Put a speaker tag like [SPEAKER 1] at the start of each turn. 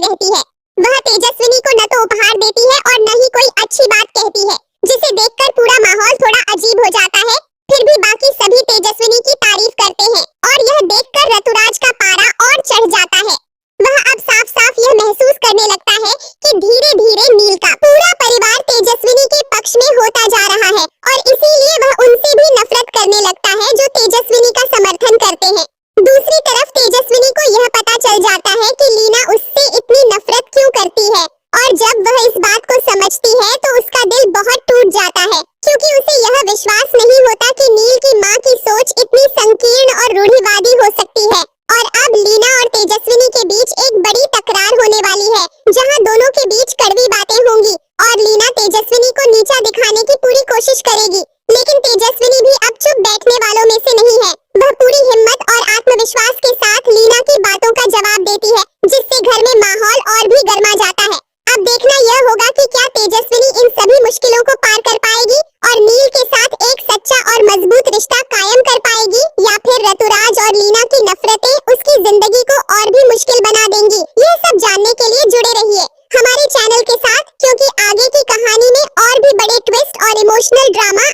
[SPEAKER 1] रहती है। वह तेजस्विनी को न तो उपहार देती है और न ही कोई अच्छी बात कहती है, जिसे देखकर पूरा माहौल थोड़ा अजीब हो जाता है। फिर भी बाकी सभी तेजस्विनी की तारीफ करते हैं और यह देखकर ऋतुराज का पारा और चढ़ जाता है। वह अब साफ साफ यह महसूस करने लगता है कि धीरे धीरे नील का पूरा परिवार तेजस्विनी के पक्ष में होता जा रहा है और इसीलिए वह उनसे भी नफरत करने लगता है जो तेजस्विनी का समर्थन करते हैं। दूसरी तरफ तेजस्विनी को यह पता चल जाता है कि लीना उससे इतनी नफरत क्यों करती है और जब वह इस बात को समझती है तो उसका दिल बहुत टूट जाता है, क्योंकि उसे यह विश्वास नहीं होता कि नील की माँ की सोच इतनी संकीर्ण और रूढ़िवादी हो सकती है। और अब लीना और तेजस्विनी के बीच एक बड़ी तकरार होने वाली है, जहां दोनों के बीच कड़वी बातें होंगी और लीना तेजस्विनी को नीचा दिखाने की पूरी कोशिश करेगी। लेकिन तेजस्विनी भी अब चुप बैठने वालों में से नहीं है। वह पूरी हिम्मत और आत्मविश्वास के साथ लीना की बातों का जवाब देती है, जिससे घर में माहौल और भी गर्मा जाता है। अब देखना यह होगा कि क्या तेजस्विनी इन सभी मुश्किलों को पार कर पाएगी और नील के साथ एक सच्चा और मजबूत रिश्ता कायम कर पाएगी, या फिर ऋतुराज और लीना की नफरतें उसकी जिंदगी को और भी मुश्किल बना देंगी। यह सब जानने के लिए जुड़े रहिए हमारे चैनल के साथ, क्योंकि आगे की कहानी में और भी बड़े ट्विस्ट और इमोशनल ड्रामा